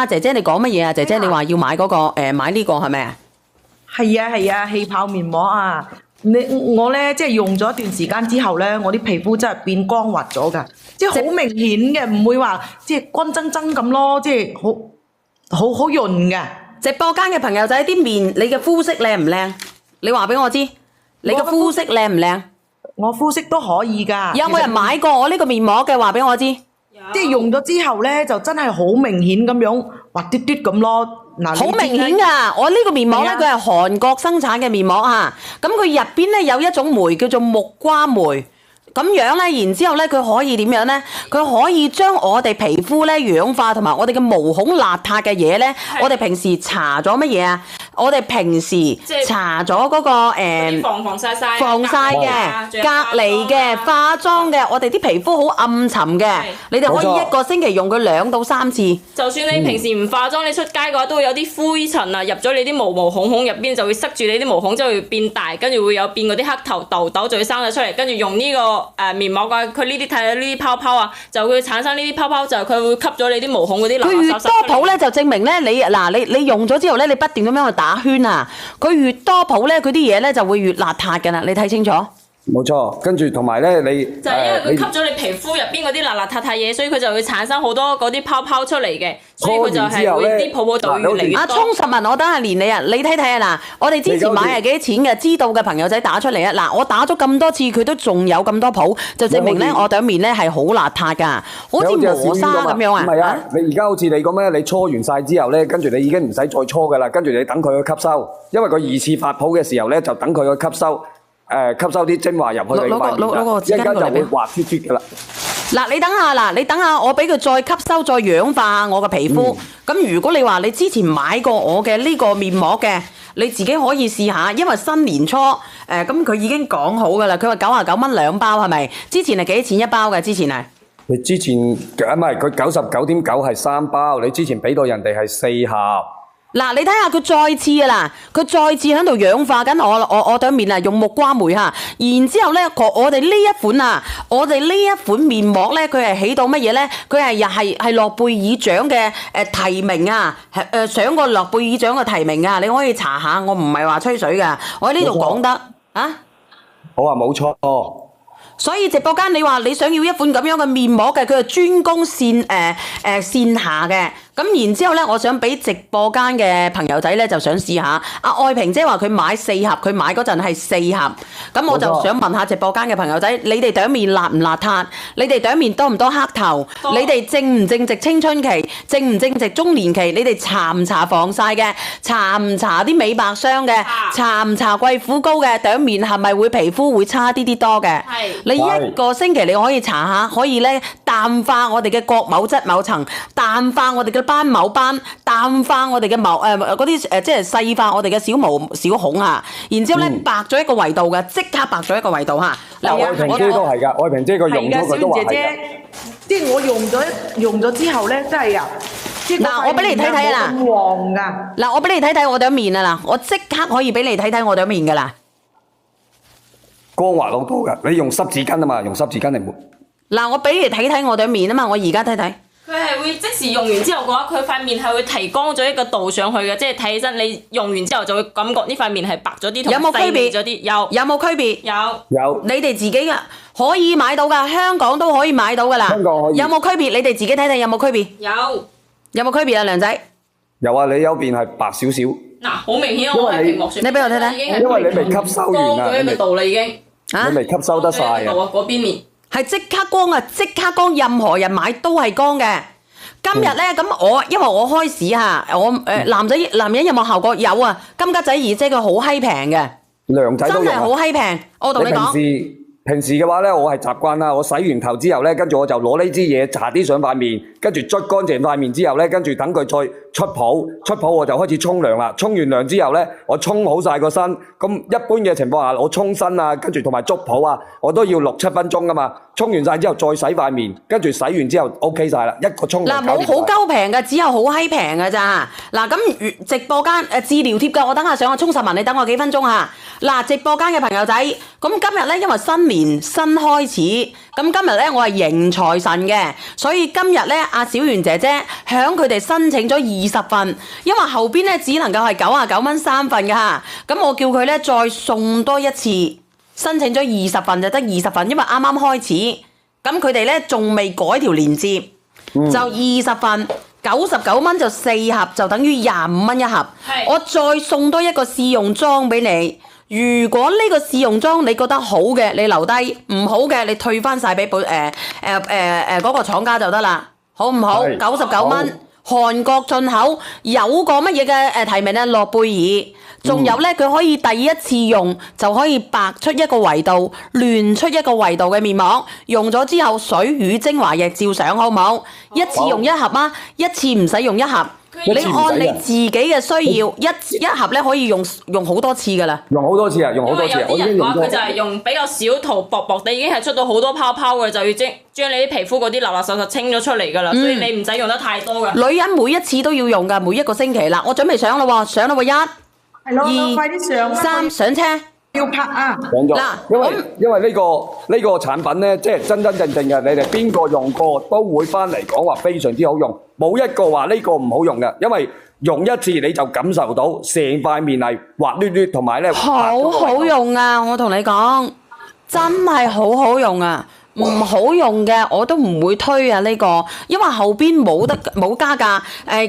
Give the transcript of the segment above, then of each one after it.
姐姐，你講乜嘢啊？姐姐，你話要買嗰個買呢個係咪啊？係啊，氣泡面膜啊！我咧即係用咗一段時間之後咧，我啲皮膚真係變光滑咗㗎，即係好明顯嘅，唔會話即係乾爭爭咁咯，即係好潤嘅。直播間嘅朋友仔，啲面你嘅膚色靚唔靚？你話俾我知，你嘅膚色靚唔靚？我膚色都可以㗎。有冇人買過我呢個面膜嘅？話俾我知。即係用咗之後咧，就真係好明顯咁樣滑嘟嘟咁咯。嗱，好明顯㗎！我呢個面膜咧，佢係韓國生產嘅面膜嚇。咁佢入邊咧有一種酶叫做木瓜酶。咁樣咧，然之後咧，佢可以點樣咧？佢可以將我哋皮膚咧氧化，同埋我哋嘅毛孔邋遢嘅嘢咧，我哋平時搽咗乜嘢啊？我哋平時搽咗嗰個防曬嘅、隔離嘅、化妝嘅，我哋啲皮膚好暗沉嘅，你哋可以一個星期用佢2到3次。就算你平時唔化妝，你出街嘅話都會有啲灰塵啊入咗你啲毛孔入邊，就會塞住你啲毛孔，之後會變大，跟住會有變嗰啲黑頭痘痘就會生咗出嚟，跟住用呢個面膜啊，佢呢啲睇下呢啲泡泡啊，就會產生呢啲泡泡，就佢會吸咗你啲毛孔嗰啲垃圾。佢越多泡咧，就證明咧你用咗之後咧，你不斷咁樣去打圈啊！佢越多泡咧，佢啲嘢咧就會越邋遢㗎啦！你睇清楚。冇錯，跟住同埋咧，你就係因為佢吸咗你皮膚入邊嗰啲邋邋遢遢嘢，所以佢就會產生好多嗰啲泡泡出嚟嘅，所以佢就係會啲泡泡就會越嚟越多。阿聰實問我等下連你啊，你睇睇啊嗱，我哋之前買係幾多錢嘅？知道嘅朋友仔打出嚟啊！嗱，我打咗咁多次，佢都仲有咁多泡，就證明咧我對面咧係好邋遢㗎，好似磨砂咁樣啊！唔係啊，你而家好似你咁咧，你搓完晒之後咧，跟住你已經唔使再搓㗎啦，跟住你等佢去吸收，因為佢2次發泡嘅時候咧，就等佢去吸收。吸收啲精華入去你塊面，一陣間就會滑脫脫㗎啦。嗱，你等下，我俾佢再吸收、再氧化我嘅皮膚。咁如果你話你之前買過我嘅呢個面膜嘅，你自己可以試下，因為新年初咁佢已經講好㗎啦。佢話99蚊2包係咪？之前係幾多錢一包嘅？之前係？你之前唔係佢99.9係3包，你之前俾到人哋係4盒。嗱，你睇下佢再次啊啦，佢再次喺度氧化緊我對面啊，用木瓜酶嚇，然之後咧，我哋呢一款啊，我哋呢一款面膜咧，佢係起到乜嘢咧？佢係又係諾貝爾獎嘅提名啊，上過諾貝爾獎嘅提名啊，你可以查下，我唔係話吹水㗎，我喺呢度講得啊。好啊，冇錯。所以直播間你話你想要一款咁樣嘅面膜嘅，佢係專攻線下嘅。咁然之後咧，我想俾直播間嘅朋友仔咧，就想試下。阿愛萍姐話佢買4盒，佢買嗰陣係4盒。咁我就想問下直播間嘅朋友仔，你哋對面邋唔邋遢？你哋對面多唔多黑頭？你哋正唔正值青春期？正唔正值中年期？你哋搽唔搽防曬嘅？搽唔搽啲美白霜嘅？搽唔搽貴婦膏嘅？對面係咪會皮膚會差啲多嘅？係。你一個星期你可以搽下，可以咧淡化我哋嘅角膜質某層，淡化我哋嘅斑某斑，淡化我哋嘅毛嗰啲即係細化我哋嘅小毛小孔啊，然之後咧白咗一個維度嘅，即刻白咗一個維度嚇。嗱，愛萍姐都係㗎，愛萍姐佢用咗佢都話係㗎。即係我用咗之後咧，真係啊！嗱，我俾你睇睇啊嗱，黃㗎。嗱，我俾你睇睇我對面啊嗱，我即刻可以俾你睇睇我對面㗎啦。光滑好多㗎，你用濕紙巾啊嘛，用濕紙巾嚟抹。嗱，我俾你睇睇我對面啊嘛，我而家睇睇。佢係會即時用完之後嘅話，佢塊面係會提光咗一個度上去嘅，即係睇起身你用完之後就會感覺呢塊面係白咗啲，有冇區別咗啲？有冇區別？有。你哋自己嘅可以買到㗎，香港都可以買到㗎啦。香港可以。有冇區別？你哋自己睇睇有冇區別？有冇區別啊，梁仔？有啊，你有邊係白少少。嗱，好明顯我喺屏幕上。你俾我睇睇。因為你未吸收完啊。光咗一個度啦已經。你未吸收得晒啊。嗰邊面。係即刻光啊！即刻光，任何人買都係光嘅。今日咧咁因為我開始嚇，男人有冇效果？有啊！金吉仔姨姐佢好閪平嘅，梁仔都有。真係好閪平，我同你講。平時嘅話咧，我係習慣啦。我洗完頭之後咧，跟住我就攞呢支嘢搽啲上塊面，跟住捽乾淨塊面之後咧，跟住等佢再出泡我就開始沖涼啦。沖完涼之後咧，我沖好晒個身。咁一般嘅情況下，我沖身啊，跟住同埋捽泡啊，我都要6-7分鐘噶嘛。沖完晒之後再洗塊面，跟住洗完之後 OK 晒啦，一個沖涼。嗱，冇好鳩平嘅，只有好閪平嘅咋。嗱，咁直播間治療貼嘅，我等下上去充實文，你等我幾分鐘嚇。嗱，直播間嘅朋友仔，咁今日咧因為新年新開始，咁今日咧我係迎財神嘅，所以今日咧阿小圓姐姐響佢哋申請咗20份，因為後邊咧只能夠係99蚊3份嘅嚇，咁我叫佢咧再送多一次，申請咗20份就得20份，因為啱啱開始，咁佢哋咧仲未改條鏈接，就20份。99蚊就4盒，就等於25蚊一盒。我再送多一個試用裝俾你。如果呢個試用裝你覺得好嘅，你留低；唔好嘅，你退翻晒俾嗰個廠家就得啦，好唔好？99蚊，韓國進口，有個乜嘢嘅提名咧？諾貝爾。仲有咧，佢可以第一次用就可以白出一個維度，亂出一個維度嘅面膜。用咗之後，水乳精華液照上，好唔好？一次用一盒啊，一次唔使用一盒。你按你自己嘅需要，一盒咧可以用好多次噶啦。用好多次啊，用好多次啊！有啲人嘅話，佢就係用比較少塗薄薄地，已經係出到好多泡泡嘅，就要將你啲皮膚嗰啲垃垃圾圾清咗出嚟噶啦，所以你唔使用得太多噶。女人每一次都要用噶，每一個星期啦。我準備上啦喎，上啦喎1。係咯，快啲上3上車，要拍啊！上咗，因為呢個產品咧，即係真真正正嘅，你哋邊個用過都會翻嚟講話非常之好用，冇一個話呢個唔好用嘅，因為用一次你就感受到成塊面係滑捋捋，同埋咧好好用啊！我同你講，真係好好用啊！唔好用嘅我都唔會推啊呢個，因為後邊冇加價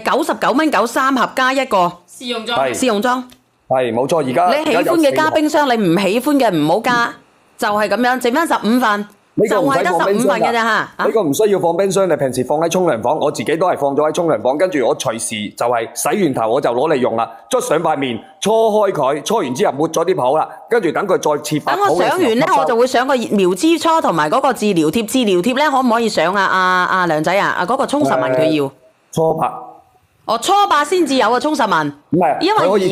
，99蚊93盒加一個試用裝。係冇錯，而家你喜歡嘅加冰箱，你唔喜歡嘅唔好加，就係咁樣，剩翻15份，就係得15份嘅咋嚇。呢個唔需要放冰箱，你平時放喺沖涼房，我自己都係放咗喺沖涼房，跟住我隨時就係洗完頭我就攞嚟用啦，捽上塊面，搓開佢，搓完之後抹咗啲泡啦，跟住等佢再切白。等我上完咧，我就會上個苗之初同埋嗰個治療貼，治療貼咧可唔可以上啊？阿梁仔啊，嗰個充實文佢要搓白。哦，初8先至有啊，充實文。唔係，因為佢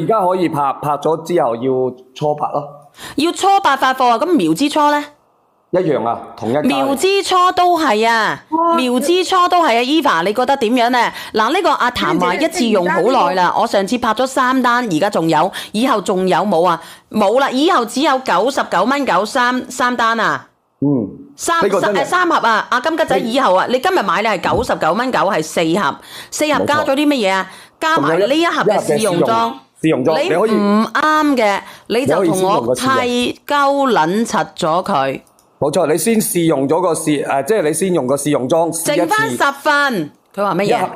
而家可以拍咗之後要初拍咯。要初8發貨啊，咁苗之初咧？一樣啊，同一家。苗之初都係啊，苗之初都係啊 ，Eva， 你覺得點樣咧？嗱，呢個阿譚話一次用好耐啦，我上次拍咗3單，而家仲有，以後仲有冇啊？冇啦，以後只有99蚊93單啊。3盒啊！阿金吉仔以後啊，你今日買你係99蚊9，係4盒，4盒加咗啲乜嘢啊？加埋呢一盒嘅試用裝。你唔啱嘅，你就同我剃鳩撚柒咗佢。冇錯，你先試用咗個即係你先用個試用裝試一次。剩翻10份，佢話乜嘢？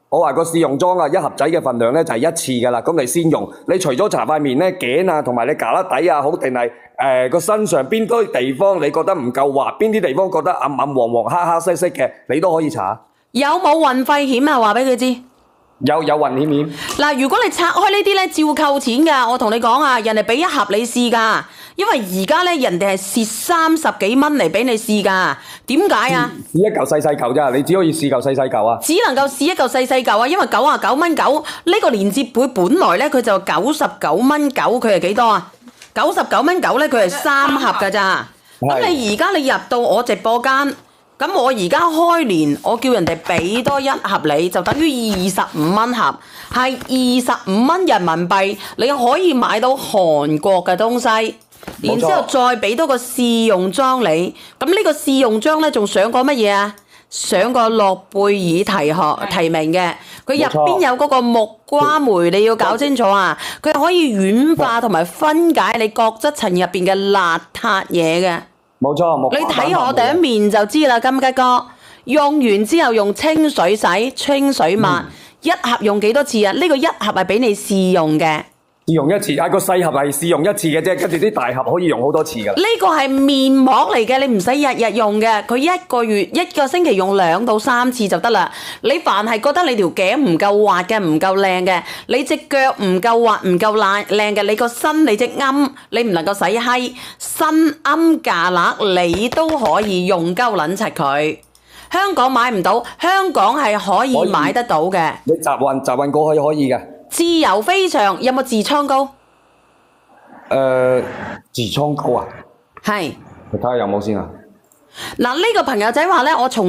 我話個試用裝啊，一盒仔嘅份量咧就係一次噶啦，咁你先用。你除咗搽塊面咧，頸啊同埋你胳肋底啊，好定係個身上邊堆地方你覺得唔夠滑，邊啲地方覺得暗暗黃黃黑黑色色嘅，你都可以搽。有冇運費險啊？話俾佢知。有運險。嗱，如果你拆開呢啲咧，照扣錢噶。我同你講啊，人哋俾一盒你試噶，因為而家咧人哋係蝕30幾蚊嚟俾你試噶。點解啊？試一嚿細細嚿咋，你只可以試嚿細細嚿啊。只能夠試一嚿細細嚿啊，因為99蚊9呢個連接會本來咧佢就99蚊9，佢係幾多啊？99蚊9咧，佢係3盒噶咋。咁你而家你入到我直播間。咁我而家開年，我叫人哋俾多一盒你，就等於25蚊盒，係25蚊人民幣，你可以買到韓國嘅東西，然之後再俾多個試用裝你。咁呢個試用裝咧，仲上過乜嘢啊？上過諾貝爾提名嘅，佢入邊有嗰個木瓜梅，你要搞清楚啊！佢可以軟化同埋分解你角質層入邊嘅邋遢嘢嘅。冇錯，你睇我哋一面就知啦，金吉哥。用完之後用清水洗、清水抹，一盒用幾多次啊？呢個一盒係俾你試用嘅。試用一次，個細盒係試用一次嘅啫，跟住啲大盒可以用好多次噶啦。呢個係面膜嚟嘅，你唔使日日用嘅，佢一個星期用2到3次就得啦。你凡係覺得你條頸唔夠滑嘅、唔夠靚嘅，你隻腳唔夠滑、唔夠靚嘅，你個身你隻啱，你唔能夠洗閪身啱架肋，你都可以用鳩撚柒佢。香港買唔到，香港係可以買得到嘅。你集運過去可以嘅。自由飛翔有冇痔瘡膏？痔瘡膏啊？係。你睇下有冇先啊？嗱，呢個朋友仔話咧，我從